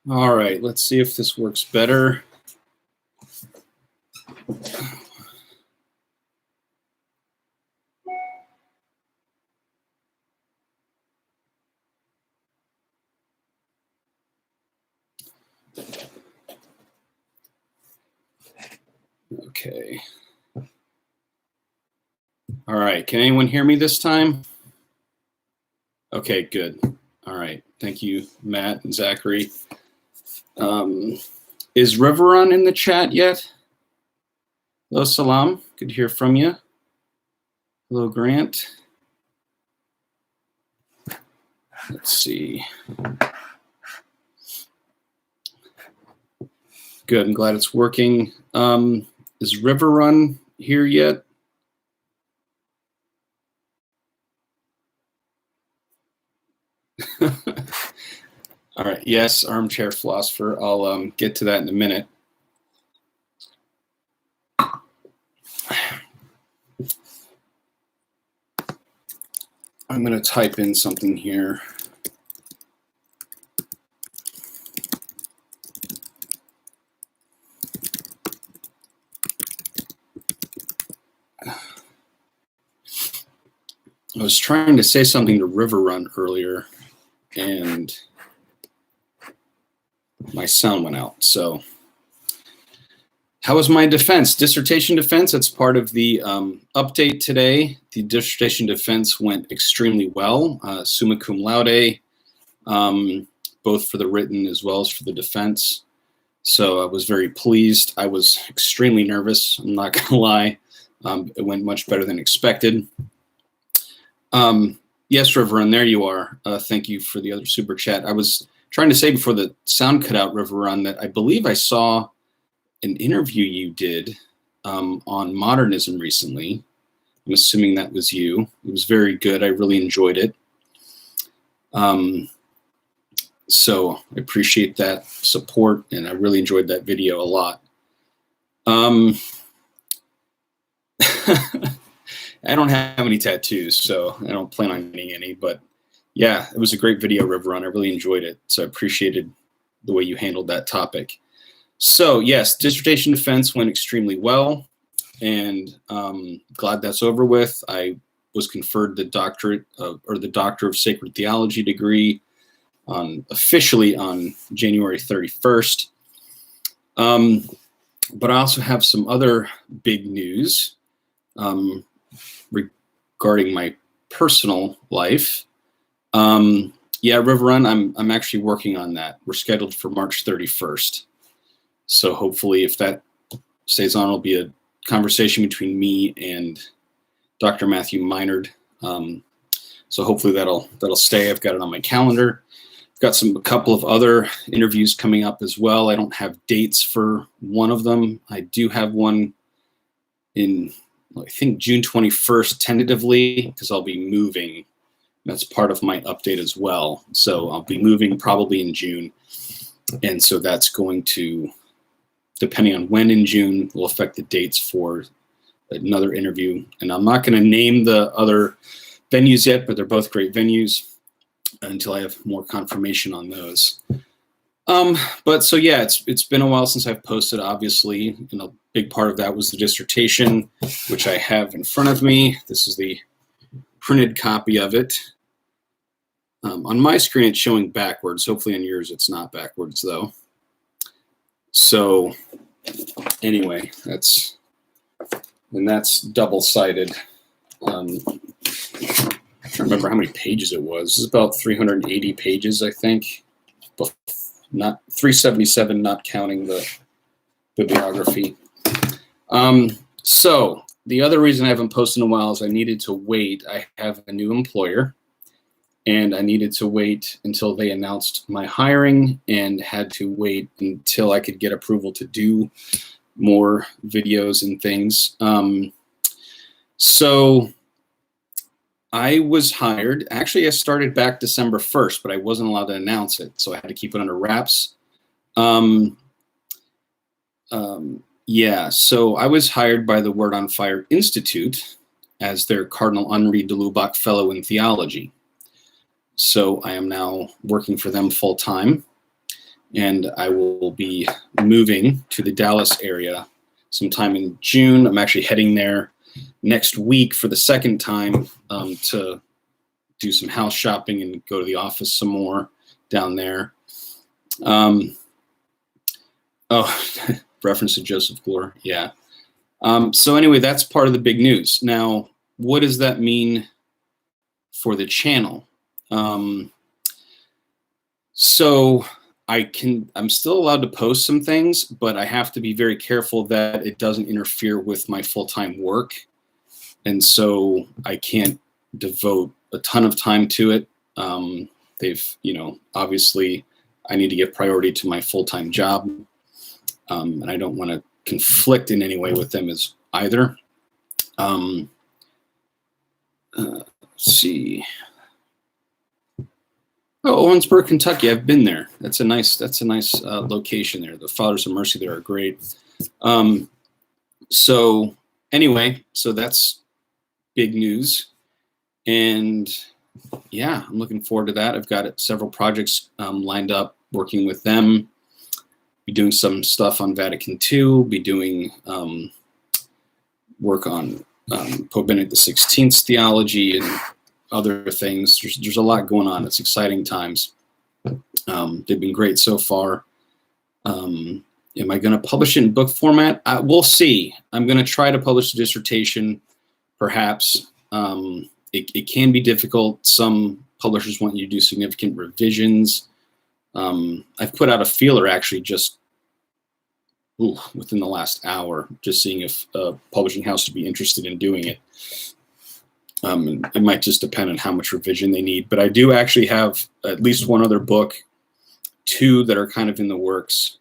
All right, let's see if this works better. Okay. All right, can anyone hear me this time? Okay, good. All right, thank you, Matt and Zachary. Is Riverrun in the chat yet? Hello, Salam. Good to hear from you. Hello, Grant. Let's see. Good, I'm glad it's working. Is Riverrun here yet? All right, yes, armchair philosopher. I'll get to that in a minute. I'm going to type in something here. I was trying to say something to Riverrun earlier, and my sound went out. So how was my defense? Dissertation defense, that's part of the update today. The dissertation defense went extremely well, summa cum laude, both for the written as well as for the defense. So I was very pleased. I was extremely nervous, I'm not gonna lie. It went much better than expected. Yes, Riverrun, there you are. Thank you for the other super chat. I was trying to say before the sound cut out, Riverrun, that I believe I saw an interview you did on modernism recently. I'm assuming that was you. It was very good. I really enjoyed it. So I appreciate that support, and I really enjoyed that video a lot. I don't have any tattoos, so I don't plan on getting any, but yeah, it was a great video, Riverrun. I really enjoyed it, so I appreciated the way you handled that topic. So yes, dissertation defense went extremely well, and glad that's over with. I was conferred the doctorate or the Doctor of Sacred Theology degree officially on January 31st. But I also have some other big news regarding my personal life. Yeah, Riverrun, I'm actually working on that. We're scheduled for March 31st. So hopefully if that stays on, it'll be a conversation between me and Dr. Matthew Minard. So hopefully that'll stay. I've got it on my calendar. I've got a couple of other interviews coming up as well. I don't have dates for one of them. I do have one in, I think, June 21st tentatively, because I'll be moving. That's part of my update as well. So I'll be moving probably in June. And so that's going to, depending on when in June, will affect the dates for another interview. And I'm not going to name the other venues yet, but they're both great venues until I have more confirmation on those. But so yeah, it's been a while since I've posted, obviously. And a big part of that was the dissertation, which I have in front of me. This is the printed copy of it. On my screen, it's showing backwards. Hopefully on yours, it's not backwards though. So anyway, that's double-sided. I can't remember how many pages it was. It's about 380 pages, I think. Not 377, not counting the bibliography. So the other reason I haven't posted in a while is I needed to wait. I have a new employer, and I needed to wait until they announced my hiring, and had to wait until I could get approval to do more videos and things. So I was hired. Actually, I started back December 1st, but I wasn't allowed to announce it, so I had to keep it under wraps. Yeah, so I was hired by the Word on Fire Institute as their Cardinal Henri de Lubac Fellow in Theology. So I am now working for them full-time. and I will be moving to the Dallas area sometime in June. I'm actually heading there next week for the second time to do some house shopping and go to the office some more down there. Oh, reference to Joseph Glore. Yeah. So anyway, that's part of the big news. Now, what does that mean for the channel? So I'm still allowed to post some things, but I have to be very careful that it doesn't interfere with my full-time work. And so I can't devote a ton of time to it. Obviously I need to give priority to my full-time job. And I don't want to conflict in any way with them as either. Let's see. Oh, Owensboro, Kentucky. I've been there. That's a nice location there. The Fathers of Mercy there are great. So anyway, so that's big news. And yeah, I'm looking forward to that. I've got several projects lined up, working with them. Be doing some stuff on Vatican II. Be doing work on Pope Benedict XVI's theology and other things. There's a lot going on. It's exciting times. They've been great so far. Am I going to publish it in book format? We'll see. I'm going to try to publish the dissertation, perhaps. It can be difficult. Some publishers want you to do significant revisions. I've put out a feeler actually just within the last hour, just seeing if a publishing house would be interested in doing it. It might just depend on how much revision they need, but I do actually have at least one other book, 2 that are kind of in the works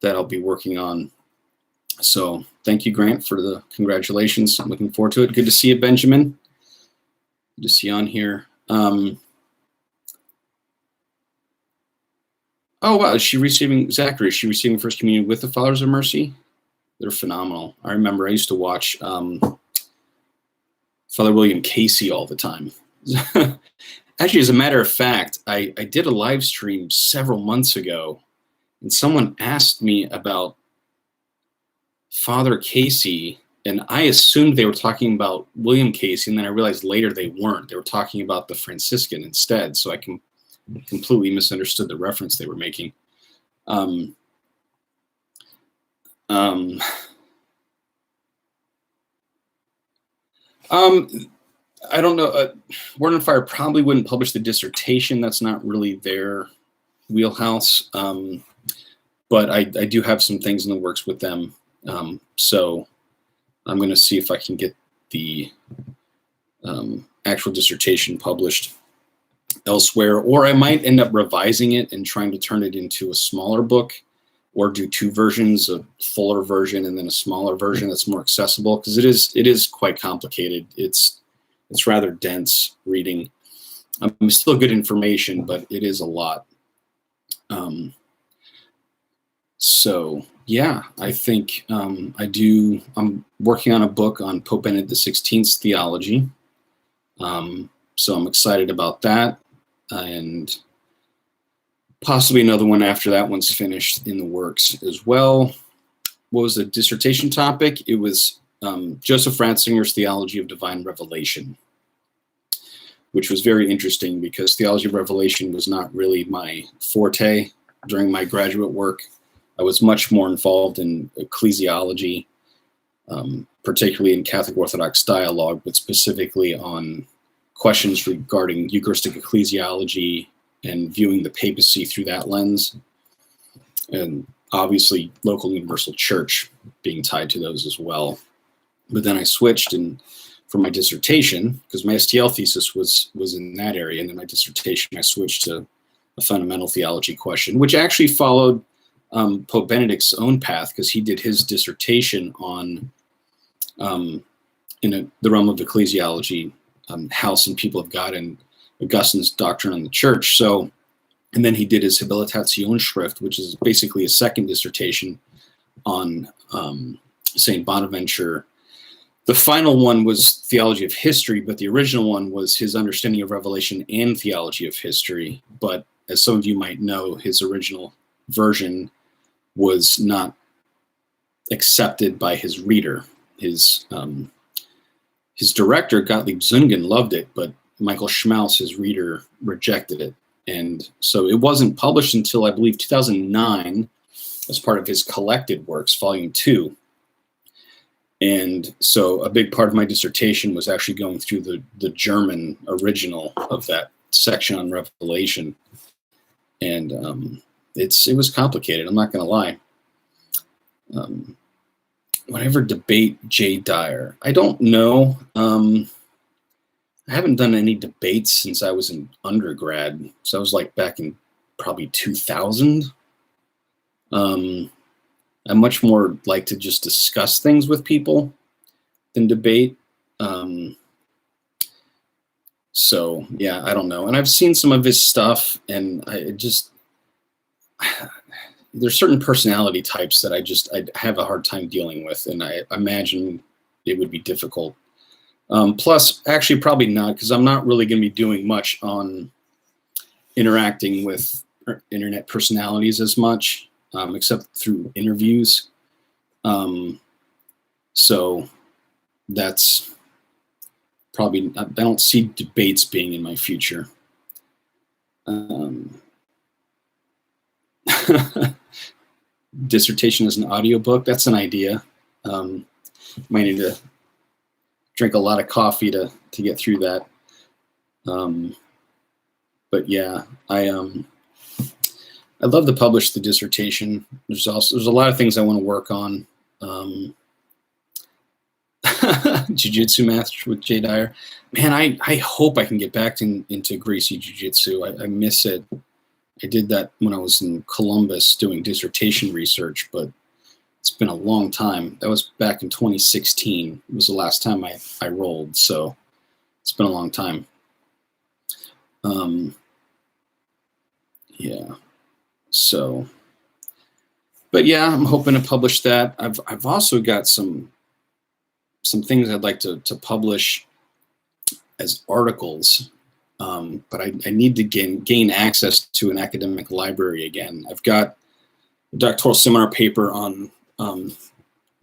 that I'll be working on. So thank you, Grant, for the congratulations. I'm looking forward to it. Good to see you, Benjamin. Good to see you on here. Oh, wow. Is she receiving First Communion with the Fathers of Mercy? They're phenomenal. I remember I used to watch Father William Casey all the time. Actually, as a matter of fact, I did a live stream several months ago, and someone asked me about Father Casey, and I assumed they were talking about William Casey, and then I realized later they weren't. They were talking about the Franciscan instead, so I completely misunderstood the reference they were making. I don't know. Word on Fire probably wouldn't publish the dissertation. That's not really their wheelhouse. But I do have some things in the works with them. So I'm going to see if I can get the actual dissertation published elsewhere, or I might end up revising it and trying to turn it into a smaller book, or do 2 versions, a fuller version and then a smaller version that's more accessible, because it is quite complicated. It's rather dense reading. Still good information, but it is a lot. So yeah, I think I'm working on a book on Pope Benedict XVI's theology. So I'm excited about that, and possibly another one after that one's finished in the works as well. What was the dissertation topic? It was Joseph Ratzinger's Theology of Divine Revelation, which was very interesting because theology of revelation was not really my forte during my graduate work. I was much more involved in ecclesiology, particularly in Catholic Orthodox dialogue, but specifically on questions regarding Eucharistic ecclesiology and viewing the papacy through that lens. And obviously local universal church being tied to those as well. But then I switched, and for my dissertation, because my STL thesis was in that area, and then my dissertation I switched to a fundamental theology question, which actually followed Pope Benedict's own path, because he did his dissertation on the realm of ecclesiology, House and People of God, and Augustine's Doctrine on the Church. So, and then he did his Habilitationsschrift, which is basically a second dissertation on St. Bonaventure. The final one was Theology of History, but the original one was his understanding of Revelation and Theology of History. But as some of you might know, his original version was not accepted by his reader. His director, Gottlieb Zungen, loved it, but Michael Schmaus, his reader, rejected it. And so it wasn't published until, I believe, 2009 as part of his collected works, volume 2. And so a big part of my dissertation was actually going through the German original of that section on Revelation. And it was complicated, I'm not going to lie. Whatever debate Jay Dyer, I don't know. I haven't done any debates since I was in undergrad. So I was like back in probably 2000. I much more like to just discuss things with people than debate. So yeah, I don't know. And I've seen some of his stuff, and there's certain personality types that I have a hard time dealing with, and I imagine it would be difficult. Plus, actually, probably not, because I'm not really going to be doing much on interacting with internet personalities as much, except through interviews. So that's probably, I don't see debates being in my future. Dissertation as an audiobook, that's an idea. Might need to drink a lot of coffee to get through that. But yeah, I'd love to publish the dissertation. There's a lot of things I want to work on. Jiu-Jitsu master with Jay Dyer. Man, I hope I can get back into Gracie Jiu-Jitsu. I miss it. I did that when I was in Columbus doing dissertation research, but it's been a long time. That was back in 2016. It was the last time I rolled, so it's been a long time. Yeah. So, but yeah, I'm hoping to publish that. I've also got some things I'd like to publish as articles, but I need to gain access to an academic library again. I've got a doctoral seminar paper on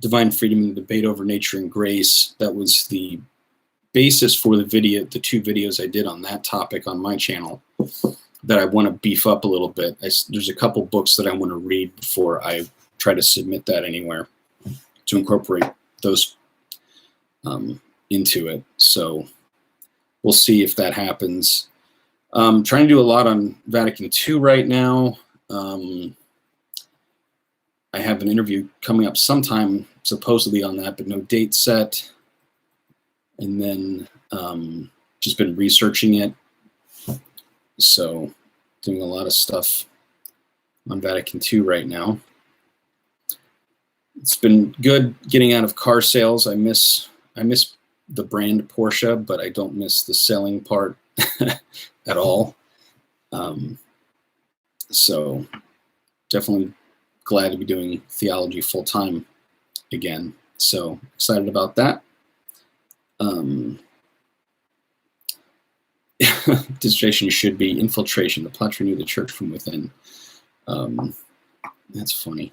divine freedom and debate over nature and grace. That was the basis for the two videos I did on that topic on my channel that I want to beef up a little bit. There's a couple books that I want to read before I try to submit that anywhere to incorporate those into it. So we'll see if that happens. Trying to do a lot on Vatican II right now. I have an interview coming up sometime supposedly on that, but no date set. And then just been researching it. So doing a lot of stuff on Vatican II right now. It's been good getting out of car sales. I miss the brand Porsche, but I don't miss the selling part at all. So definitely glad to be doing theology full time again. So excited about that. Dissertation should be infiltration, the plot to renew the church from within. That's funny.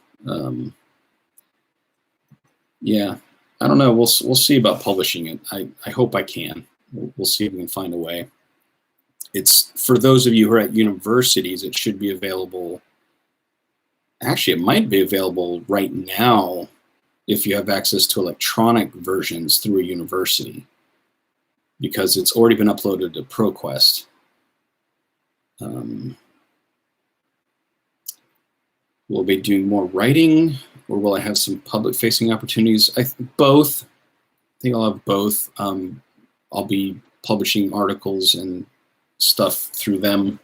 Yeah, I don't know. We'll see about publishing it. I hope I can. We'll see if we can find a way. It's for those of you who are at universities, it should be available. Actually, it might be available right now if you have access to electronic versions through a university, because it's already been uploaded to ProQuest. Will I be doing more writing, or will I have some public-facing opportunities? Both. I think I'll have both. I'll be publishing articles and stuff through them.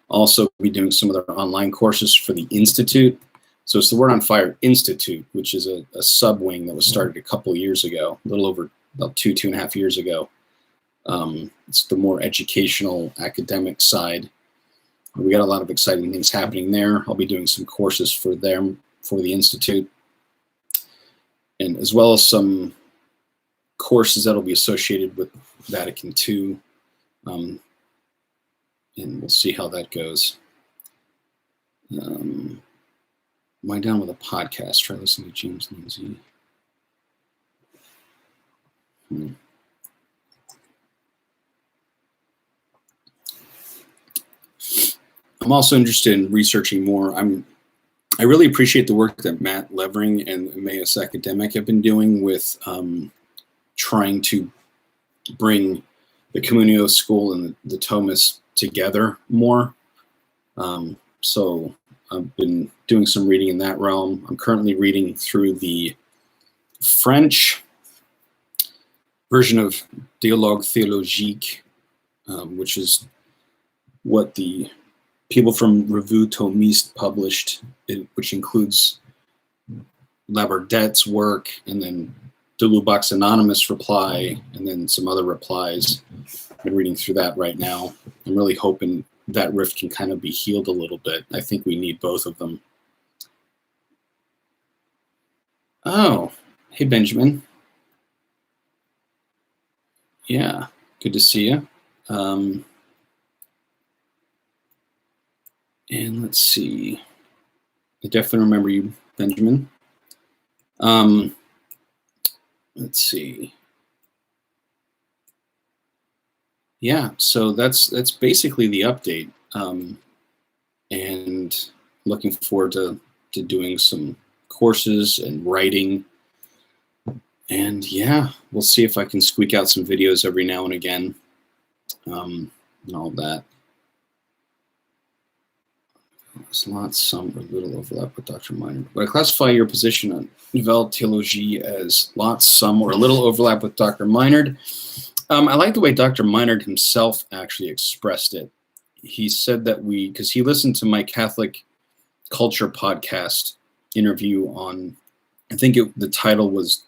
Also be doing some of their online courses for the Institute. So it's the Word on Fire Institute, which is a sub-wing that was started a couple of years ago, a little over about two and a half years ago. It's the more educational, academic side. We got a lot of exciting things happening there. I'll be doing some courses for them, for the Institute, and as well as some courses that will be associated with Vatican II. And we'll see how that goes. wind down with a podcast. Try listening to James Lindsay. I'm also interested in researching more. I really appreciate the work that Matt Levering and Emmaus Academic have been doing with trying to bring the Communio School and the Thomists together more. So I've been doing some reading in that realm. I'm currently reading through the French version of Dialogue Théologique, which is what the people from Revue Thomiste published, which includes Labordette's work, and then de Lubac's anonymous reply, and then some other replies. I've been reading through that right now. I'm really hoping that rift can kind of be healed a little bit. I think we need both of them. Oh, hey, Benjamin. Yeah, good to see you. And let's see. I definitely remember you, Benjamin. Let's see. Yeah, so that's basically the update. And looking forward to doing some courses and writing. And yeah, we'll see if I can squeak out some videos every now and again, and all that. There's lots, some, or little overlap with Dr. Minard. Would I classify your position on Nouvelle Théologie as lots, some, or a little overlap with Dr. Minard? I like the way Dr. Minard himself actually expressed it. He said that because he listened to my Catholic Culture podcast interview on, I think the title was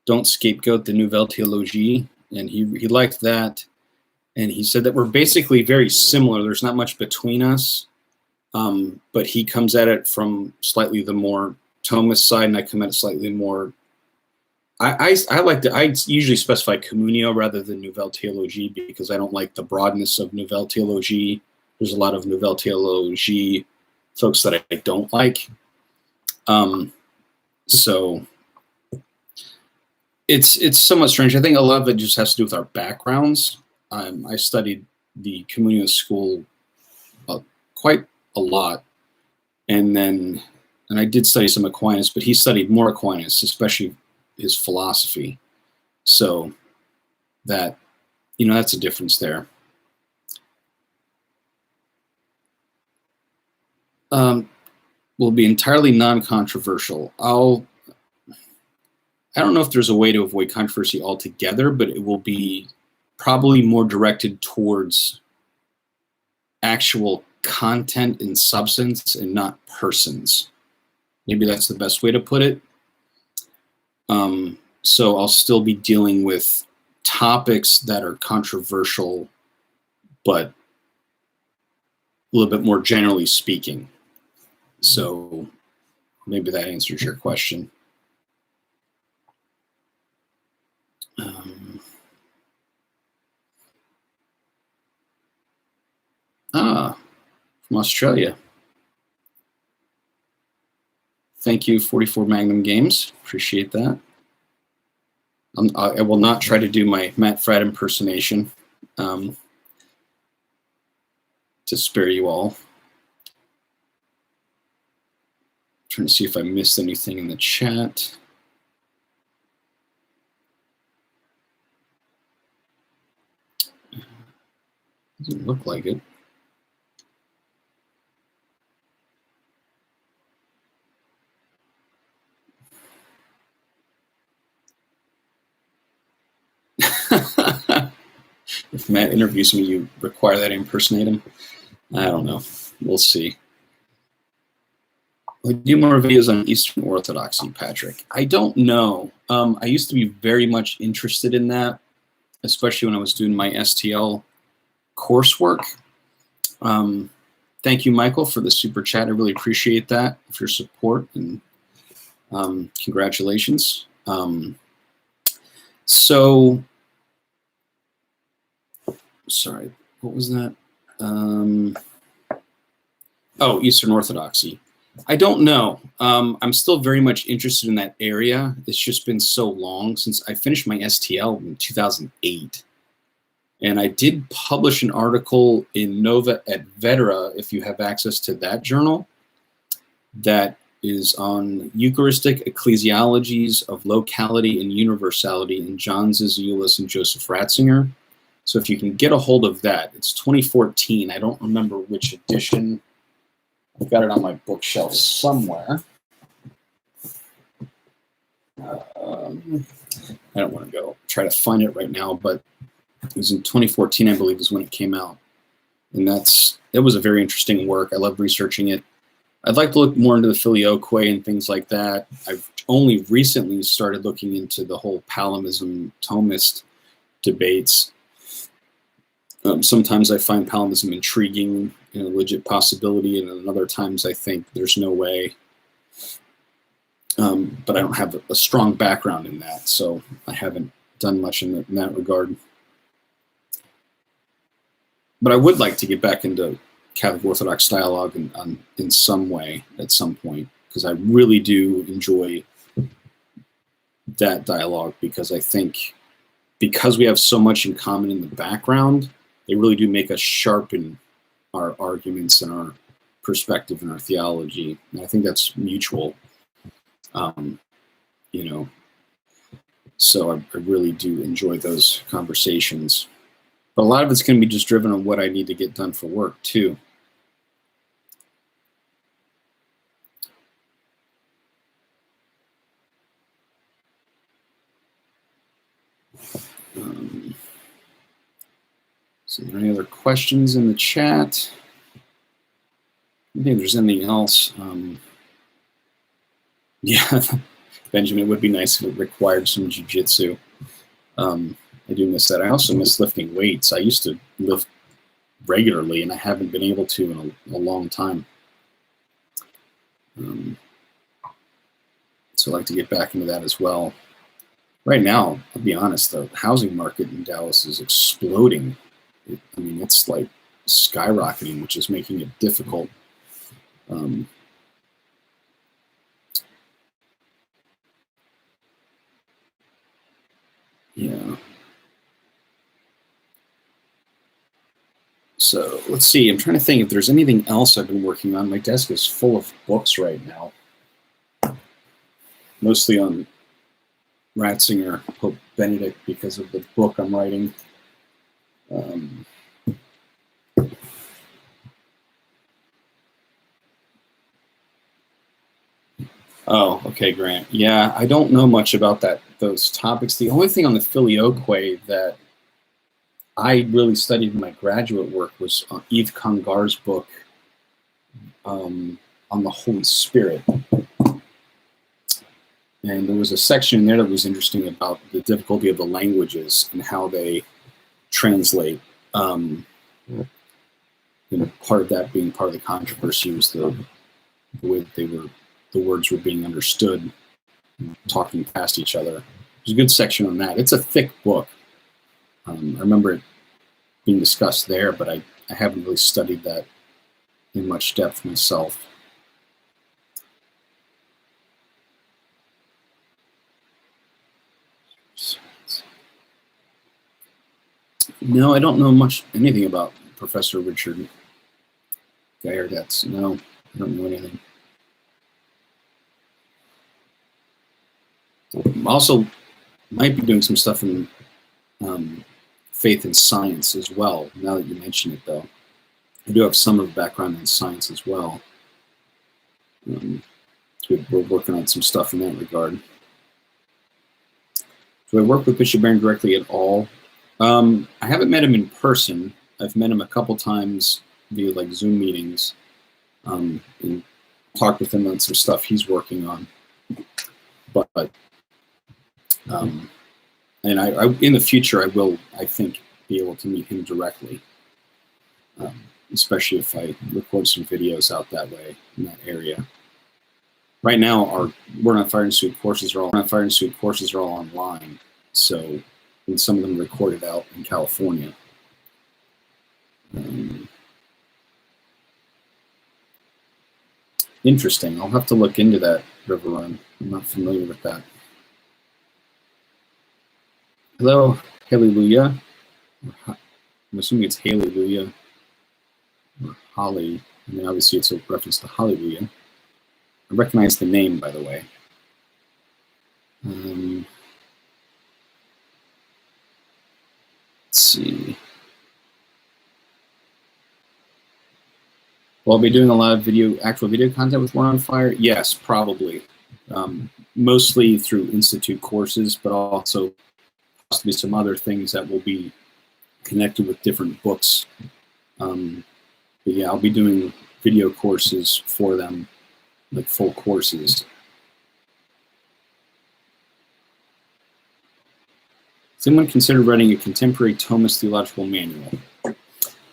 Don't Scapegoat the Nouvelle Théologie, and he liked that. And he said that we're basically very similar. There's not much between us. But he comes at it from slightly the more Thomist side, and I come at it slightly more. I usually specify Communio rather than Nouvelle Théologie because I don't like the broadness of Nouvelle Théologie. There's a lot of Nouvelle Théologie folks that I don't like. So it's somewhat strange. I think a lot of it just has to do with our backgrounds. I studied the Communio school quite a lot, and I did study some Aquinas, but he studied more Aquinas, especially his philosophy. So that, that's a difference there. Will be entirely non-controversial. I don't know if there's a way to avoid controversy altogether, but it will be probably more directed towards actual content and substance and not persons. Maybe that's the best way to put it. So I'll still be dealing with topics that are controversial, but a little bit more generally speaking. So maybe that answers your question. From Australia. Thank you, 44 Magnum Games. Appreciate that. I will not try to do my Matt Fradd impersonation to spare you all. Trying to see if I missed anything in the chat. Doesn't look like it. If Matt interviews me, you require that I impersonate him? I don't know. We'll see. Will you do more videos on Eastern Orthodoxy, Patrick? I don't know. I used to be very much interested in that, especially when I was doing my STL coursework. Thank you, Michael, for the super chat. I really appreciate that, for your support, and congratulations. So, sorry, what was that? Eastern Orthodoxy. I don't know. I'm still very much interested in that area. It's just been so long since I finished my STL in 2008. And I did publish an article in Nova et Vetera, if you have access to that journal, that is on Eucharistic ecclesiologies of locality and universality in John Zizioulas and Joseph Ratzinger. So if you can get a hold of that, it's 2014. I don't remember which edition. I've got it on my bookshelf somewhere. I don't want to go try to find it right now, but it was in 2014, I believe, is when it came out. And it was a very interesting work. I love researching it. I'd like to look more into the filioque and things like that. I've only recently started looking into the whole Palimism Thomist debates. Sometimes I find Palimism intriguing and a legit possibility, and other times I think there's no way. But I don't have a strong background in that, so I haven't done much in that regard. But I would like to get back into Catholic Orthodox dialogue in some way at some point, because I really do enjoy that dialogue, because I think because we have so much in common in the background, they really do make us sharpen our arguments and our perspective and our theology. And I think that's mutual, so I really do enjoy those conversations. But a lot of it's going to be just driven on what I need to get done for work, too. So are there any other questions in the chat? I think there's anything else. Yeah, Benjamin, it would be nice if it required some jiu-jitsu. I do miss that. I also miss lifting weights. I used to lift regularly, and I haven't been able to in a long time. So I'd like to get back into that as well. Right now, I'll be honest, the housing market in Dallas is exploding. It's like skyrocketing, which is making it difficult. Yeah. So let's see. I'm trying to think if there's anything else I've been working on. My desk is full of books right now, mostly on Ratzinger, Pope Benedict, because of the book I'm writing. Oh, okay, Grant. Yeah, I don't know much about those topics. The only thing on the filioque that I really studied in my graduate work was Yves Congar's book on the Holy Spirit. And there was a section in there that was interesting about the difficulty of the languages and how they translate. Part of that being part of the controversy was the way that the words were being understood, talking past each other. There's a good section on that. It's a thick book. I remember it being discussed there, but I haven't really studied that in much depth myself. No, I don't know anything about Professor Richard Gayardetz. No, I don't know anything. Also, might be doing some stuff in faith and science as well, now that you mention it, though. I do have some of the background in science as well. We're working on some stuff in that regard. Do I work with Bishop Barron directly at all? I haven't met him in person. I've met him a couple times via Zoom meetings, and talked with him on some stuff he's working on. But and I in the future, I will, I think, be able to meet him directly, especially if I record some videos out that way in that area. Right now, our Word on Fire Institute courses are all online, so and some of them recorded out in California. Interesting. I'll have to look into that river run. I'm not familiar with that. Hello, Hallelujah. I'm assuming it's Hallelujah or Holly. I mean, obviously it's a reference to Hallelujah. I recognize the name, by the way. Let's see. Will I be doing a lot of actual video content with War on Fire? Yes, probably. Mostly through Institute courses, but also possibly some other things that will be connected with different books. But yeah, I'll be doing video courses for them, like full courses. Someone considered writing a contemporary Thomist theological manual?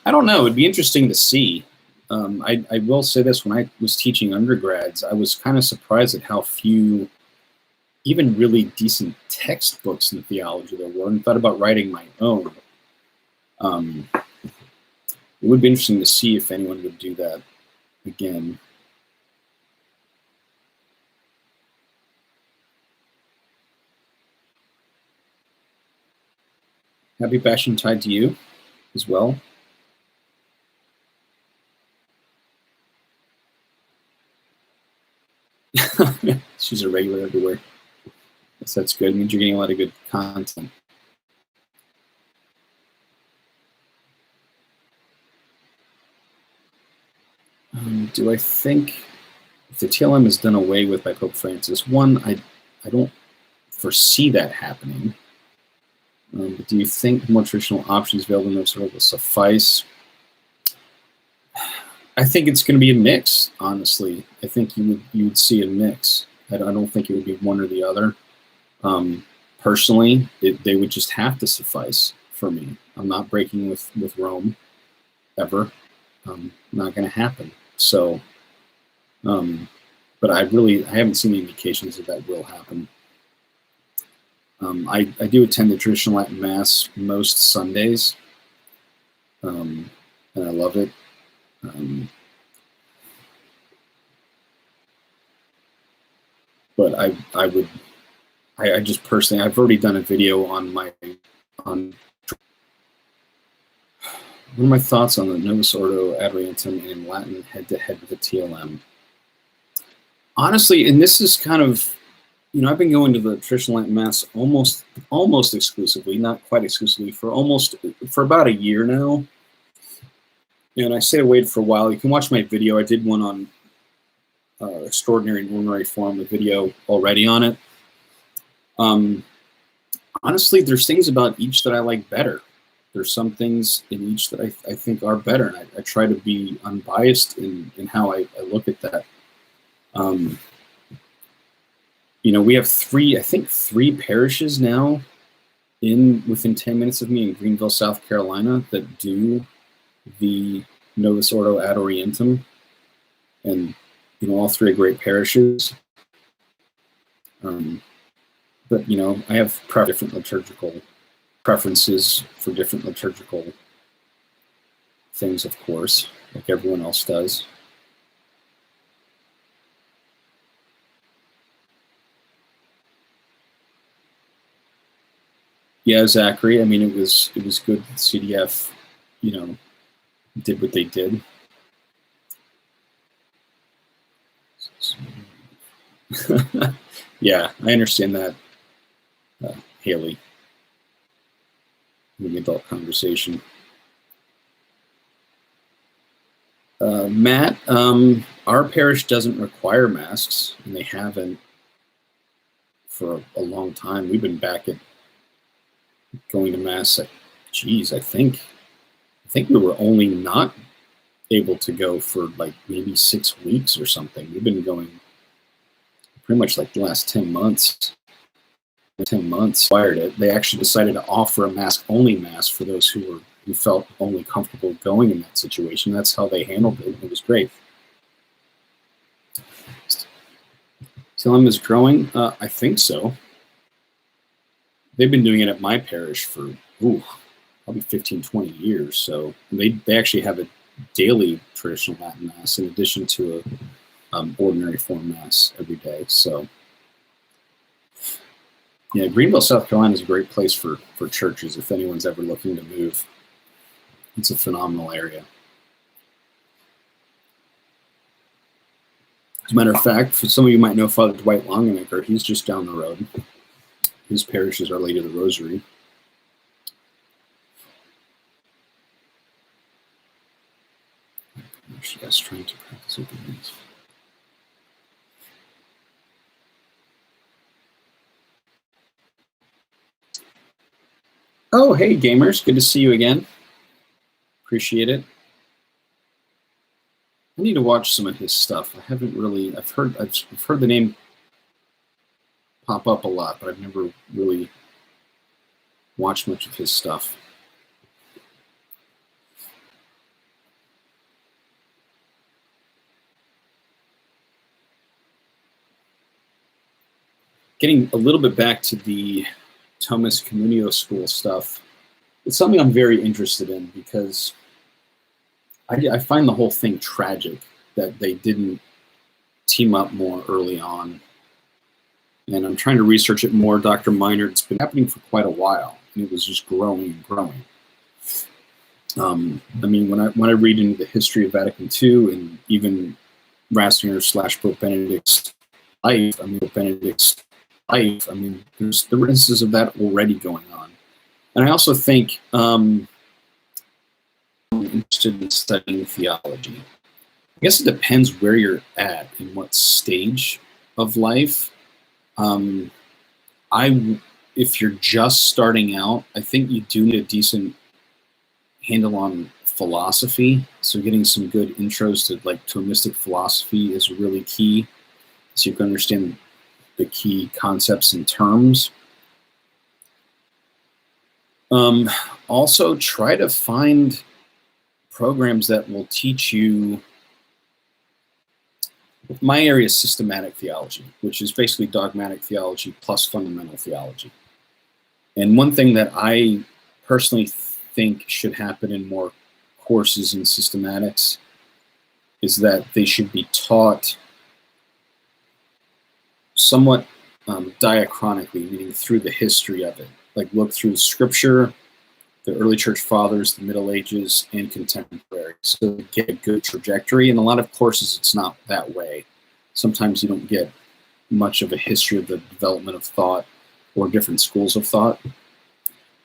I don't know. It'd be interesting to see. I will say this, when I was teaching undergrads, I was kind of surprised at how few even really decent textbooks in theology there were, and thought about writing my own. It would be interesting to see if anyone would do that again. Happy Passion Tide to you as well. She's a regular everywhere. Yes, that's good. It means you're getting a lot of good content. Do I think if the TLM is done away with by Pope Francis? One, I don't foresee that happening. But do you think more traditional options available in those sort of will suffice? I think it's going to be a mix, honestly. I think you would see a mix. I don't think it would be one or the other. Personally, they would just have to suffice for me. I'm not breaking with Rome, ever. Not going to happen. So, but I haven't seen any indications that will happen. I do attend the traditional Latin Mass most Sundays, and I love it. But I just personally, I've already done a video on what are my thoughts on the Novus Ordo ad Orientem in Latin head-to-head with the TLM. Honestly, and this is kind of, I've been going to the traditional Latin Mass almost exclusively, not quite exclusively, for about a year now. And I stayed away for a while. You can watch my video. I did one on extraordinary and ordinary form, a video already on it. Honestly, there's things about each that I like better. There's some things in each that I think are better, and I try to be unbiased in how I look at that. We have three parishes now within 10 minutes of me in Greenville, South Carolina, that do the Novus Ordo ad Orientem, and all three are great parishes. But I have different liturgical preferences for different liturgical things, of course, like everyone else does. Yeah, Zachary. I mean, it was good that CDF, did what they did. Yeah, I understand that, Haley. In the adult conversation. Matt, our parish doesn't require masks, and they haven't for a long time. We've been back at going to Mass, I think we were only not able to go for like maybe 6 weeks or something. We've been going pretty much like the last 10 months. 10 months prior to it, they actually decided to offer a mask-only Mass for those who felt only comfortable going in that situation. That's how they handled it. It was great. TLM is growing? I think so. They've been doing it at my parish for probably 15, 20 years. So they actually have a daily traditional Latin Mass in addition to ordinary form Mass every day. So, yeah, Greenville, South Carolina is a great place for churches if anyone's ever looking to move. It's a phenomenal area. As a matter of fact, for some of you might know Father Dwight Longenecker. He's just down the road. His parish is Our Lady of the Rosary. Yes, trying to practice obedience. Oh, hey, gamers. Good to see you again. Appreciate it. I need to watch some of his stuff. I haven't really. I've heard the name pop up a lot, but I've never really watched much of his stuff. Getting a little bit back to the Thomas Communio School stuff, it's something I'm very interested in because I find the whole thing tragic that they didn't team up more early on. And I'm trying to research it more. Dr. Minard, it's been happening for quite a while, and it was just growing and growing. I mean, when I read into the history of Vatican II and even Ratzinger / Pope Benedict's life, there's the instances of that already going on. And I also think I'm interested in studying theology. I guess it depends where you're at and what stage of life. If you're just starting out, I think you do need a decent handle on philosophy. So getting some good intros to like Thomistic philosophy is really key, so you can understand the key concepts and terms. Also, try to find programs that will teach you. My area is systematic theology, which is basically dogmatic theology plus fundamental theology. And one thing that I personally think should happen in more courses in systematics is that they should be taught somewhat diachronically, meaning through the history of it. Like look through scripture, the early church fathers, the Middle Ages, and contemporary. So get a good trajectory. In a lot of courses, it's not that way. Sometimes you don't get much of a history of the development of thought or different schools of thought.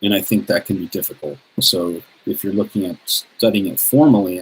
And I think that can be difficult. So if you're looking at studying it formally,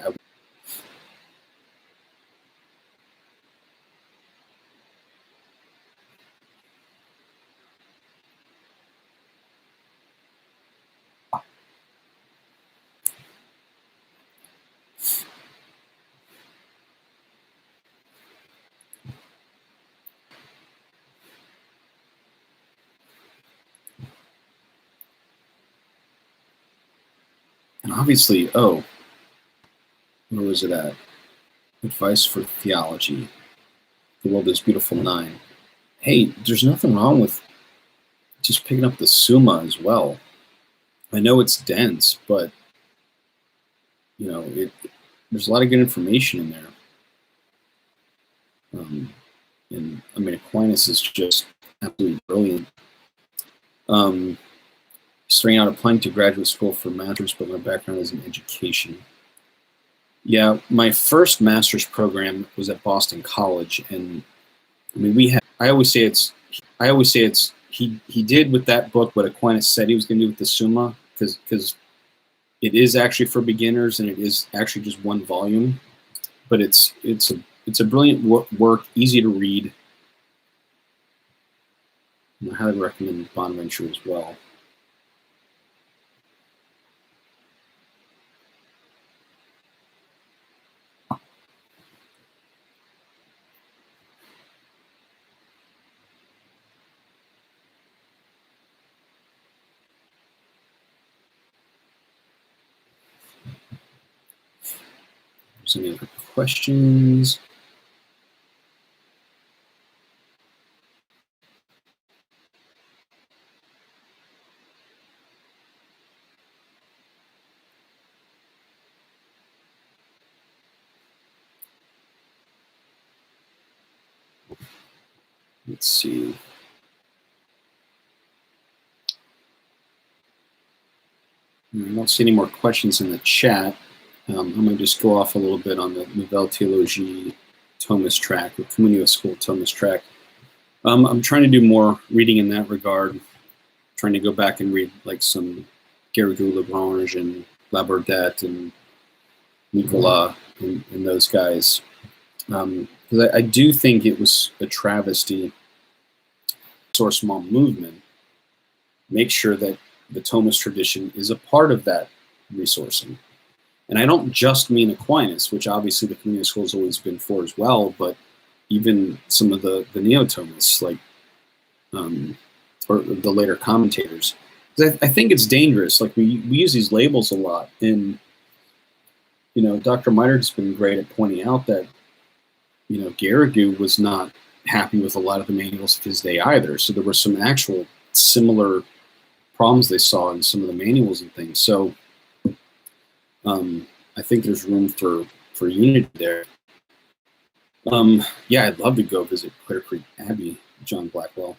and obviously, where was it at? Advice for Theology. The World is Beautiful 9. Hey, there's nothing wrong with just picking up the Summa as well. I know it's dense, but there's a lot of good information in there. And I mean, Aquinas is just absolutely brilliant. Starting out applying to graduate school for master's, but my background is in education. Yeah, my first master's program was at Boston College, and I mean, I always say it's he did with that book what Aquinas said he was going to do with the Summa, because it is actually for beginners and it is actually just one volume, but it's a brilliant work, easy to read. I highly recommend Bonaventure as well. Any other questions? Let's see. I don't see any more questions in the chat. I'm going to just go off a little bit on the Nouvelle Théologie Thomist track, or Communio School Thomist track. I'm trying to do more reading in that regard, trying to go back and read like some Garrigou Lagrange and Labordette and Nicolas and those guys. Because I do think it was a travesty, ressourcement movement, make sure that the Thomist tradition is a part of that resourcing. And I don't just mean Aquinas, which obviously the Communio School has always been for as well, but even some of the Neo-Thomists, like, or the later commentators. I think it's dangerous. Like, we use these labels a lot. And, you know, Dr. Meiner's been great at pointing out that, you know, Garrigou was not happy with a lot of the manuals of his day either. So there were some actual similar problems they saw in some of the manuals and things. So I think there's room for unity there. Yeah, I'd love to go visit Clear Creek Abbey, John Blackwell.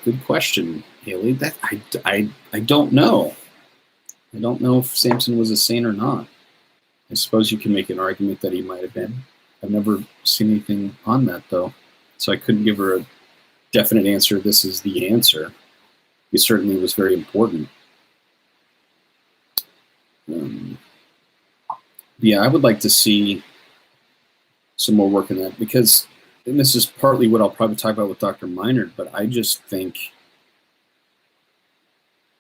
Good question, Haley. That I don't know. I don't know if Samson was a saint or not. I suppose you can make an argument that he might have been. I've never seen anything on that, though, so I couldn't give her a definite answer. This is the answer. He certainly was very important. Yeah, I would like to see some more work in that, because, and this is partly what I'll probably talk about with Dr. Meinert, but I just think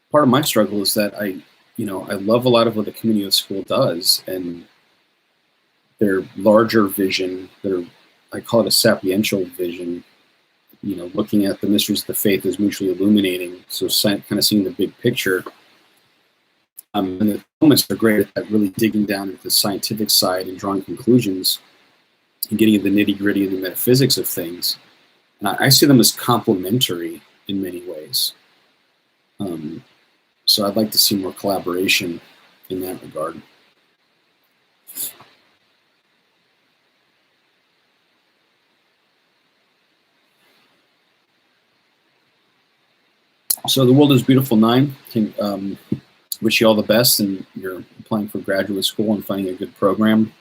part of my struggle is that I love a lot of what the Communio School does, and their larger vision, I call it a sapiential vision, you know, looking at the mysteries of the faith as mutually illuminating, so kind of seeing the big picture. And the Thomists are great at that, really digging down into the scientific side and drawing conclusions and getting into the nitty-gritty of the metaphysics of things. And I see them as complementary in many ways. So I'd like to see more collaboration in that regard. So the world is beautiful 9. Can wish you all the best, and you're applying for graduate school and finding a good program.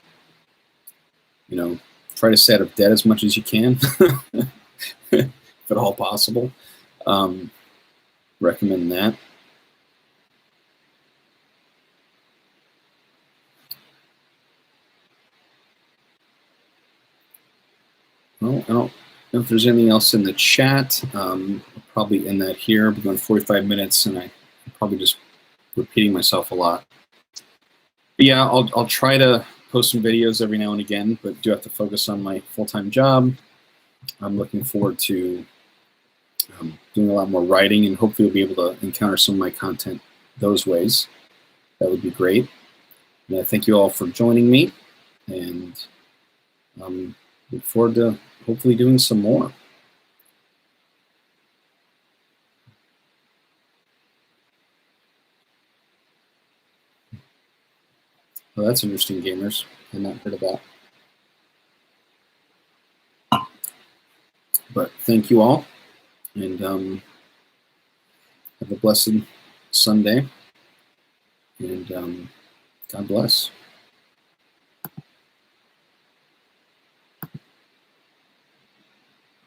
You know, try to stay out of debt as much as you can, if at all possible. Recommend that. Well, I don't know if there's anything else in the chat. I'll probably end that here. I'll be going 45 minutes, and I'm probably just repeating myself a lot. But yeah, I'll try to post some videos every now and again, but do have to focus on my full-time job. I'm looking forward to doing a lot more writing, and hopefully we'll be able to encounter some of my content those ways. That would be great. And I thank you all for joining me, and look forward to hopefully doing some more. Well, that's interesting, gamers. I've not heard of that. But thank you all, and have a blessed Sunday, and God bless.